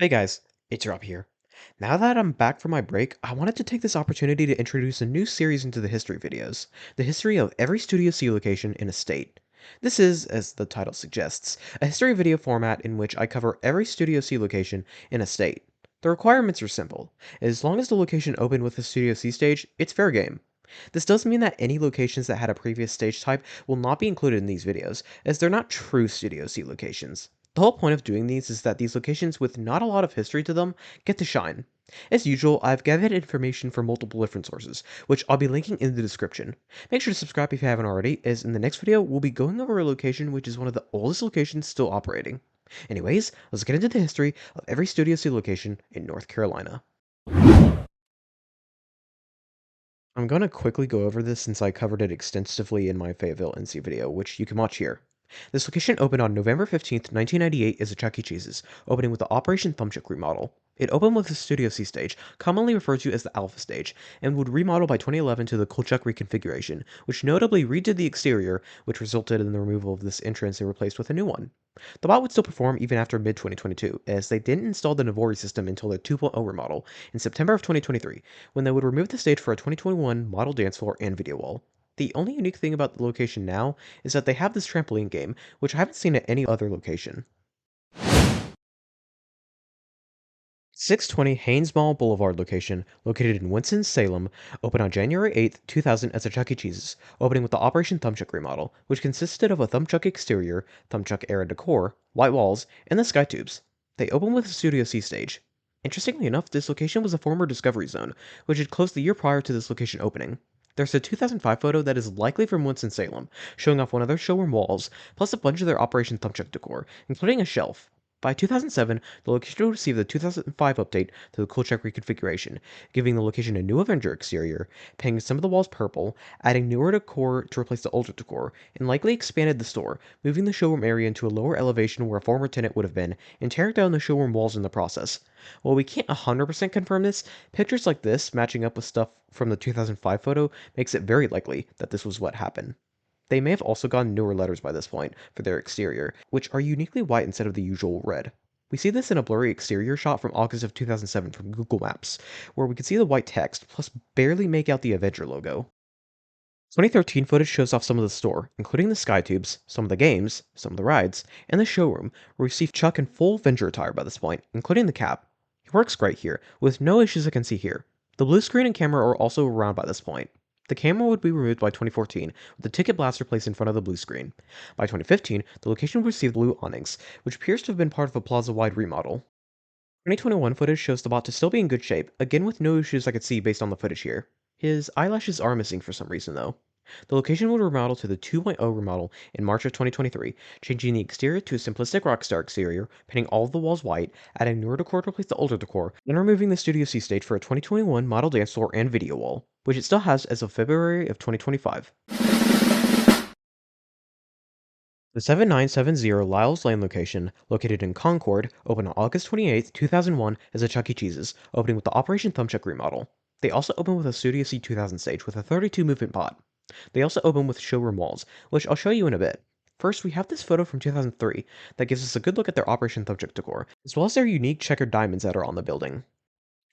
Hey guys, it's Rob here. Now that I'm back from my break, I wanted to take this opportunity to introduce a new series into the history videos, the history of every Studio C location in a state. This is, as the title suggests, a history video format in which I cover every Studio C location in a state. The requirements are simple. As long as the location opened with a Studio C stage, it's fair game. This does mean that any locations that had a previous stage type will not be included in these videos, as they're not true Studio C locations. The whole point of doing these is that these locations with not a lot of history to them get to shine. As usual, I've gathered information from multiple different sources, which I'll be linking in the description. Make sure to subscribe if you haven't already, as in the next video, we'll be going over a location which is one of the oldest locations still operating. Anyways, let's get into the history of every Studio C location in North Carolina. I'm going to quickly go over this since I covered it extensively in my Fayetteville NC video, which you can watch here. This location opened on November 15th, 1998 as a Chuck E. Cheese's, opening with the Operation Thumbchuck remodel. It opened with the Studio C stage, commonly referred to as the Alpha stage, and would remodel by 2011 to the Kolchak reconfiguration, which notably redid the exterior, which resulted in the removal of this entrance and replaced with a new one. The bot would still perform even after mid-2022, as they didn't install the Navori system until their 2.0 remodel in September of 2023, when they would remove the stage for a 2021 model dance floor and video wall. The only unique thing about the location now is that they have this trampoline game, which I haven't seen at any other location. 620 Haynes Mall Boulevard location, located in Winston-Salem, opened on January 8, 2000 as a Chuck E. Cheese's, opening with the Operation Thumbchuck remodel, which consisted of a Thumbchuck exterior, Thumbchuck era decor, white walls, and the sky tubes. They opened with a Studio C stage. Interestingly enough, this location was a former Discovery Zone, which had closed the year prior to this location opening. There's a 2005 photo that is likely from Winston-Salem, showing off one of their showroom walls, plus a bunch of their Operation Thumbchuck decor, including a shelf. By 2007, the location received the 2005 update to the Kolchak reconfiguration, giving the location a new Avenger exterior, painting some of the walls purple, adding newer decor to replace the older decor, and likely expanded the store, moving the showroom area into a lower elevation where a former tenant would have been, and tearing down the showroom walls in the process. While we can't 100% confirm this, pictures like this matching up with stuff from the 2005 photo makes it very likely that this was what happened. They may have also gotten newer letters by this point for their exterior, which are uniquely white instead of the usual red. We see this in a blurry exterior shot from August of 2007 from Google Maps, where we can see the white text, plus barely make out the Avenger logo. 2013 footage shows off some of the store, including the sky tubes, some of the games, some of the rides, and the showroom, where we see Chuck in full Avenger attire by this point, including the cap. He works great here, with no issues I can see here. The blue screen and camera are also around by this point. The camera would be removed by 2014, with the ticket blaster placed in front of the blue screen. By 2015, the location received blue awnings, which appears to have been part of a plaza-wide remodel. 2021 footage shows the bot to still be in good shape, again with no issues I could see based on the footage here. His eyelashes are missing for some reason though. The location would remodel to the 2.0 remodel in March of 2023, changing the exterior to a simplistic Rockstar exterior, painting all of the walls white, adding newer decor to replace the older decor, and removing the Studio C stage for a 2021 model dance floor and video wall, which it still has as of February of 2025. The 7970 Lyles Lane location, located in Concord, opened on August 28, 2001 as a Chuck E. Cheese's, opening with the Operation Thumbchuck remodel. They also opened with a Studio C 2000 stage with a 32 movement bot. They also open with showroom walls, which I'll show you in a bit. First, we have this photo from 2003 that gives us a good look at their Operation Thumbchuck decor, as well as their unique checkered diamonds that are on the building.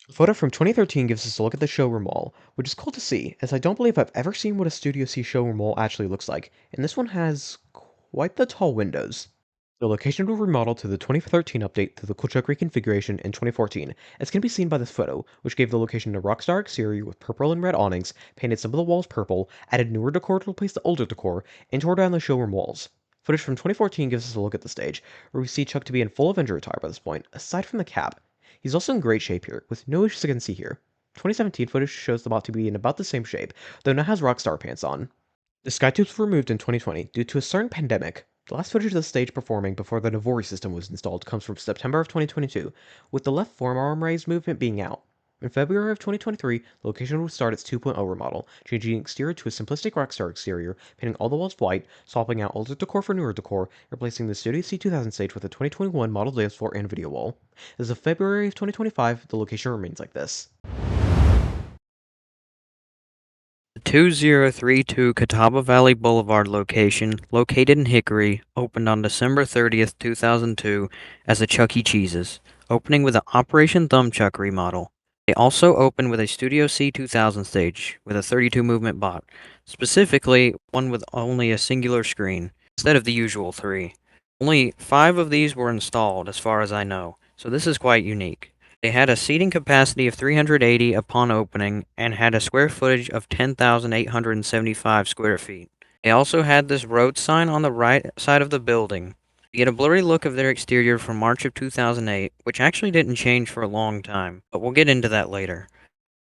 The photo from 2013 gives us a look at the showroom wall, which is cool to see, as I don't believe I've ever seen what a Studio C showroom wall actually looks like, and this one has quite the tall windows. The location will remodel to the 2013 update to the Kolchak reconfiguration in 2014, as can be seen by this photo, which gave the location a Rockstar exterior with purple and red awnings, painted some of the walls purple, added newer decor to replace the older decor, and tore down the showroom walls. Footage from 2014 gives us a look at the stage, where we see Chuck to be in full Avenger attire by this point, aside from the cap. He's also in great shape here, with no issues I can see here. 2017 footage shows the bot to be in about the same shape, though now has Rockstar pants on. The sky tubes were removed in 2020 due to a certain pandemic. The last footage of the stage performing before the Navori system was installed comes from September of 2022, with the left forearm raise movement being out. In February of 2023, the location would start its 2.0 remodel, changing the exterior to a simplistic Rockstar exterior, painting all the walls white, swapping out older decor for newer decor, replacing the Studio C 2000 stage with a 2021 model dance floor and video wall. As of February of 2025, the location remains like this. The 2032 Catawba Valley Boulevard location, located in Hickory, opened on December 30th, 2002 as a Chuck E. Cheese's, opening with an Operation Thumbchuck remodel. They also opened with a Studio C 2000 stage with a 32 movement bot, specifically one with only a singular screen, instead of the usual 3. Only 5 of these were installed as far as I know, so this is quite unique. They had a seating capacity of 380 upon opening and had a square footage of 10,875 square feet. They also had this road sign on the right side of the building. You get a blurry look of their exterior from March of 2008, which actually didn't change for a long time, but we'll get into that later.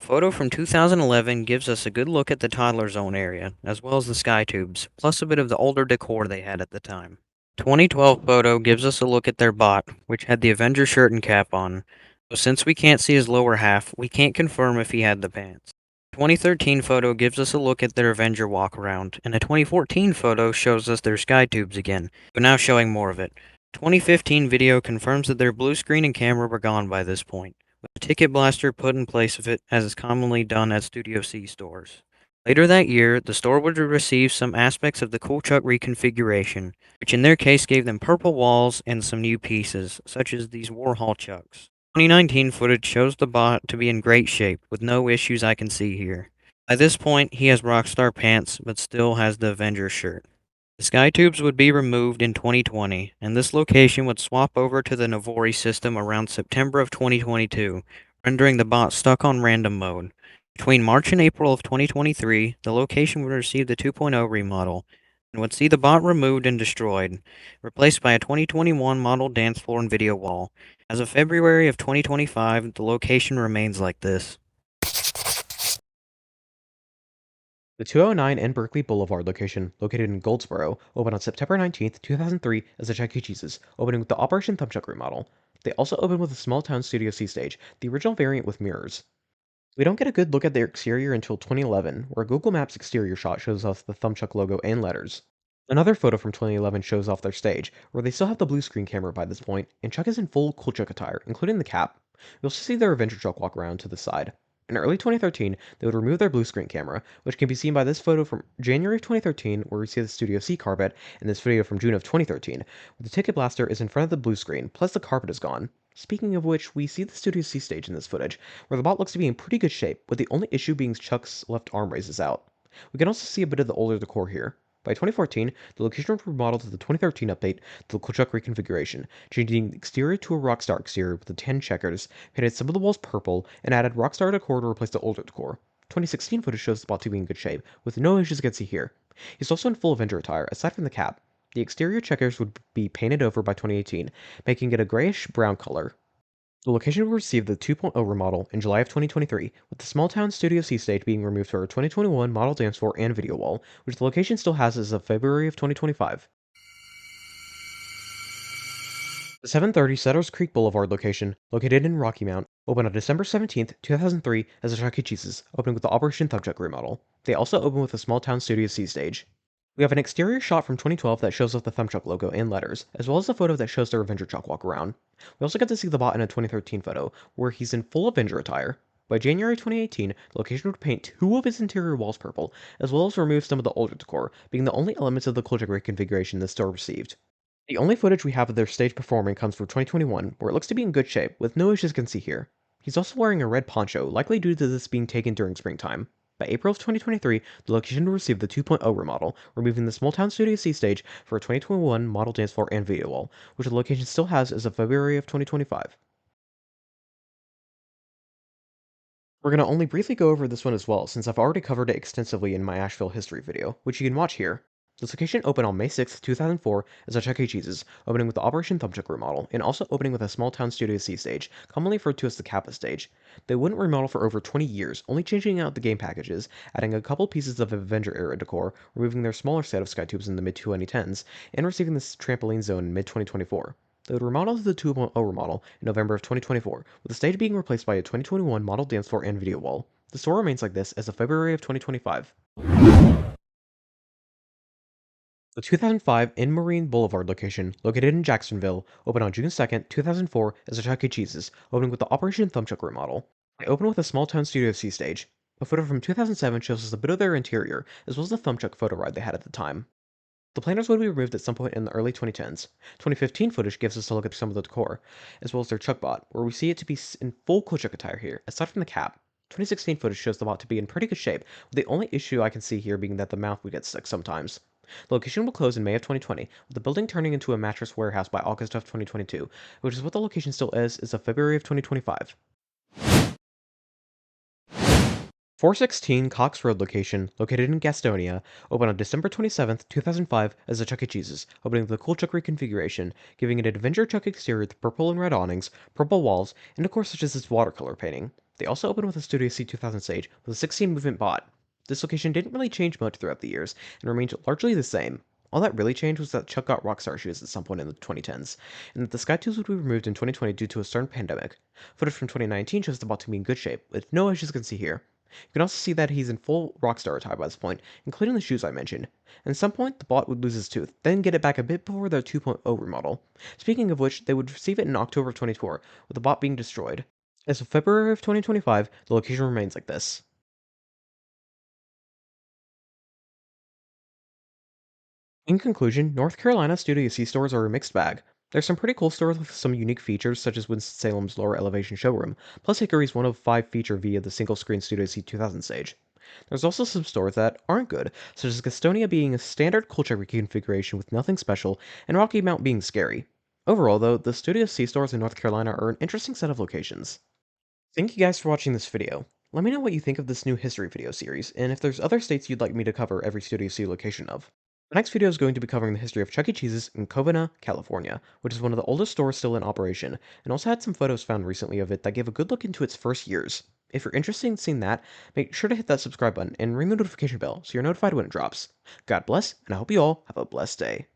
A photo from 2011 gives us a good look at the toddler zone area, as well as the sky tubes, plus a bit of the older decor they had at the time. 2012 photo gives us a look at their bot, which had the Avenger shirt and cap on. So since we can't see his lower half, we can't confirm if he had the pants. 2013 photo gives us a look at their Avenger walk around, and a 2014 photo shows us their sky tubes again, but now showing more of it. 2015 video confirms that their blue screen and camera were gone by this point, with a ticket blaster put in place of it as is commonly done at Studio C stores. Later that year, the store would receive some aspects of the Cool Chuck reconfiguration, which in their case gave them purple walls and some new pieces, such as these Warhol Chucks. 2019 footage shows the bot to be in great shape, with no issues I can see here. By this point, he has Rockstar pants, but still has the Avenger shirt. The sky tubes would be removed in 2020, and this location would swap over to the Navori system around September of 2022, rendering the bot stuck on random mode. Between March and April of 2023, the location would receive the 2.0 remodel, and would see the bot removed and destroyed, replaced by a 2021 model dance floor and video wall. As of February of 2025, the location remains like this. The 209 N Berkeley Boulevard location, located in Goldsboro, opened on September 19th, 2003 as a Chuck E. Cheese's, opening with the Operation Thumbchuck remodel. They also opened with a small town Studio C stage, the original variant with mirrors. We don't get a good look at their exterior until 2011, where a Google Maps exterior shot shows us the Thumbchuck logo and letters. Another photo from 2011 shows off their stage, where they still have the blue screen camera by this point, and Chuck is in full Cool Chuck attire, including the cap. We also see their Avenger truck walk around to the side. In early 2013, they would remove their blue screen camera, which can be seen by this photo from January of 2013, where we see the Studio C carpet, and this video from June of 2013, where the ticket blaster is in front of the blue screen, plus the carpet is gone. Speaking of which, we see the Studio C stage in this footage, where the bot looks to be in pretty good shape, with the only issue being Chuck's left arm raises out. We can also see a bit of the older decor here. By 2014, the location was remodeled to the 2013 update to the Chuck reconfiguration, changing the exterior to a Rockstar exterior with the tan checkers, painted some of the walls purple, and added Rockstar decor to replace the older decor. 2016 footage shows the bot to be in good shape, with no issues you can see here. He's also in full Avenger attire, aside from the cap. The exterior checkers would be painted over by 2018, making it a grayish-brown color. The location will receive the 2.0 remodel in July of 2023, with the small town Studio C stage being removed for a 2021 model dance floor and video wall, which the location still has as of February of 2025. The 730 Settlers Creek Boulevard location, located in Rocky Mount, opened on December 17th, 2003 as a Chuck E. Cheese's, opening with the Operation Thumbchuck remodel. They also opened with a small town Studio C stage. We have an exterior shot from 2012 that shows off the Thumbchuck logo and letters, as well as a photo that shows their Avenger truck walk around. We also get to see the bot in a 2013 photo, where he's in full Avenger attire. By January 2018, the location would paint two of its interior walls purple, as well as remove some of the older decor, being the only elements of the Cool Chuck reconfiguration the store received. The only footage we have of their stage performing comes from 2021, where it looks to be in good shape, with no issues you can see here. He's also wearing a red poncho, likely due to this being taken during springtime. By April of 2023, the location will receive the 2.0 remodel, removing the small town Studio C stage for a 2021 model dance floor and video wall, which the location still has as of February of 2025. We're going to only briefly go over this one as well, since I've already covered it extensively in my Asheville history video, which you can watch here. This location opened on May 6, 2004 as a Chuck E. Cheese's, opening with the Operation Thumbchuck remodel, and also opening with a small town Studio C stage, commonly referred to as the Kappa stage. They wouldn't remodel for over 20 years, only changing out the game packages, adding a couple pieces of Avenger era decor, removing their smaller set of sky tubes in the mid-2010s, and receiving this trampoline zone in mid-2024. They would remodel to the 2.0 remodel in November of 2024, with the stage being replaced by a 2021 model dance floor and video wall. The store remains like this as of February of 2025. The 2005 In Marine Boulevard location, located in Jacksonville, opened on June 2, 2004 as a Chuck E. Cheese's, opening with the Operation Thumbchuck remodel. They opened with a small town Studio C stage. A photo from 2007 shows us a bit of their interior, as well as the Thumbchuck photo ride they had at the time. The planners would be removed at some point in the early 2010s. 2015 footage gives us a look at some of the decor, as well as their chuck bot, where we see it to be in full cool chuck attire here, aside from the cap. 2016 footage shows the bot to be in pretty good shape, with the only issue I can see here being that the mouth would get stuck sometimes. The location will close in May of 2020, with the building turning into a mattress warehouse by August of 2022, which is what the location still is as of February of 2025. 416 Cox Road location, located in Gastonia, opened on December 27, 2005 as a Chuck E. Cheese's, opening with a cool Chuck reconfiguration, giving it an adventure Chuck exterior with purple and red awnings, purple walls, and decor such as its watercolor painting. They also opened with a Studio C 2000 stage with a 16-movement bot. This location didn't really change much throughout the years, and remained largely the same. All that really changed was that Chuck got Rockstar shoes at some point in the 2010s, and that the Sky Tools would be removed in 2020 due to a certain pandemic. Footage from 2019 shows the bot to be in good shape, with no issues you can see here. You can also see that he's in full Rockstar attire by this point, including the shoes I mentioned. At some point, the bot would lose his tooth, then get it back a bit before the 2.0 remodel. Speaking of which, they would receive it in October of 2024, with the bot being destroyed. As of February of 2025, the location remains like this. In conclusion, North Carolina Studio C stores are a mixed bag. There's some pretty cool stores with some unique features, such as Winston-Salem's lower elevation showroom, plus Hickory's one of 5 feature via the single-screen Studio C 2000 stage. There's also some stores that aren't good, such as Gastonia being a standard culture configuration with nothing special, and Rocky Mount being scary. Overall, though, the Studio C stores in North Carolina are an interesting set of locations. Thank you guys for watching this video. Let me know what you think of this new history video series, and if there's other states you'd like me to cover every Studio C location of. The next video is going to be covering the history of Chuck E. Cheese's in Covina, California, which is one of the oldest stores still in operation, and also had some photos found recently of it that give a good look into its first years. If you're interested in seeing that, make sure to hit that subscribe button and ring the notification bell so you're notified when it drops. God bless, and I hope you all have a blessed day.